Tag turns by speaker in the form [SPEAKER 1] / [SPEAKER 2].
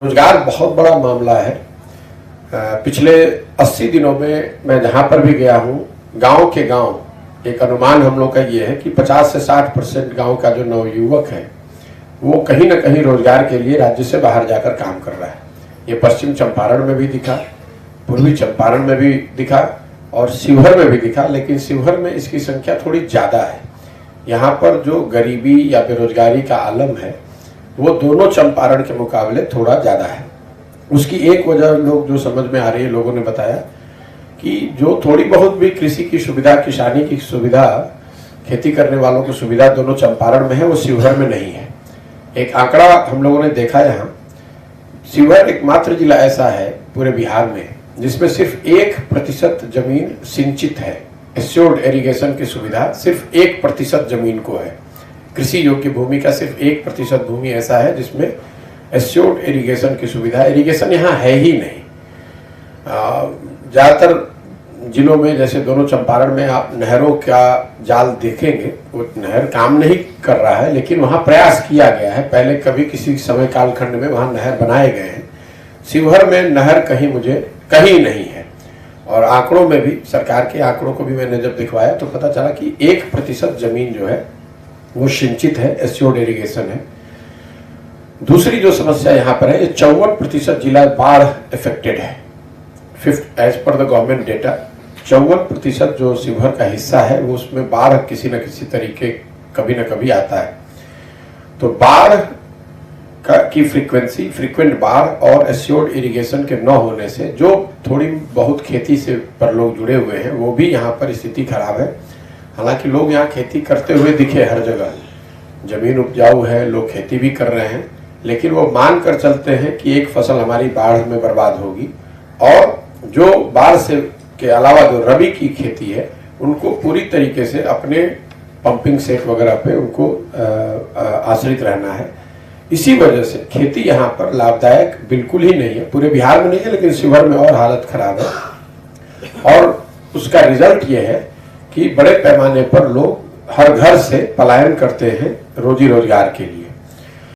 [SPEAKER 1] रोजगार बहुत बड़ा मामला है। पिछले 80 दिनों में मैं जहां पर भी गया हूं, गांव के गांव एक अनुमान हम लोग का ये है कि 50 से 60% गांव का जो नवयुवक है वो कहीं ना कहीं रोजगार के लिए राज्य से बाहर जाकर काम कर रहा है। ये पश्चिम चंपारण में भी दिखा, पूर्वी चंपारण में भी दिखा और शिवहर में भी दिखा, लेकिन शिवहर में इसकी संख्या थोड़ी ज़्यादा है। यहाँ पर जो गरीबी या बेरोजगारी का आलम है वो दोनों चंपारण के मुकाबले थोड़ा ज़्यादा है। उसकी एक वजह लोग जो समझ में आ रही है, लोगों ने बताया कि जो थोड़ी बहुत भी कृषि की सुविधा, किसानी की सुविधा, खेती करने वालों की सुविधा दोनों चंपारण में है, वो शिवहर में नहीं है। एक आंकड़ा हम लोगों ने देखा, यहाँ शिवहर एकमात्र जिला ऐसा है पूरे बिहार में जिसमें सिर्फ 1% जमीन सिंचित है। एश्योर्ड इरिगेशन की सुविधा सिर्फ 1% जमीन को है। कृषि योग्य भूमि का सिर्फ 1% भूमि ऐसा है जिसमें एश्योर्ड इरिगेशन की सुविधा। इरिगेशन यहाँ है ही नहीं। ज़्यादातर जिलों में, जैसे दोनों चंपारण में आप नहरों का जाल देखेंगे, वो नहर काम नहीं कर रहा है, लेकिन वहाँ प्रयास किया गया है। पहले कभी किसी समय कालखंड में वहाँ नहर बनाए गए हैं। शिवहर में नहर कहीं नहीं है। और आंकड़ों में भी, सरकार के आंकड़ों को भी मैंने जब दिखवाया तो पता चला कि 1% जमीन जो है वो सिंचित है, एश्योर्ड इरिगेशन है। दूसरी जो समस्या यहाँ पर है, ये 54% जिला बाढ़ इफेक्टेड है। As per the government data 54% जो शिवहर का हिस्सा है वो उसमें बाढ़ किसी न किसी तरीके कभी न कभी आता है। तो बाढ़ की फ्रीक्वेंट बाढ़ और एश्योर्ड इरिगेशन के न होने से जो थोड़ी बहुत खेती से पर लोग जुड़े हुए हैं वो भी यहाँ पर स्थिति खराब है। हालांकि लोग यहाँ खेती करते हुए दिखे हर जगह, जमीन उपजाऊ है, लोग खेती भी कर रहे हैं, लेकिन वो मान कर चलते हैं कि एक फसल हमारी बाढ़ में बर्बाद होगी। और जो बाढ़ से के अलावा जो रबी की खेती है उनको पूरी तरीके से अपने पंपिंग सेट वगैरह पे उनको आश्रित रहना है। इसी वजह से खेती यहाँ पर लाभदायक बिल्कुल ही नहीं है। पूरे बिहार में नहीं है, लेकिन शिवहर में और हालत खराब है। और उसका रिजल्ट ये है कि बड़े पैमाने पर लोग हर घर से पलायन करते हैं रोजी रोजगार के लिए।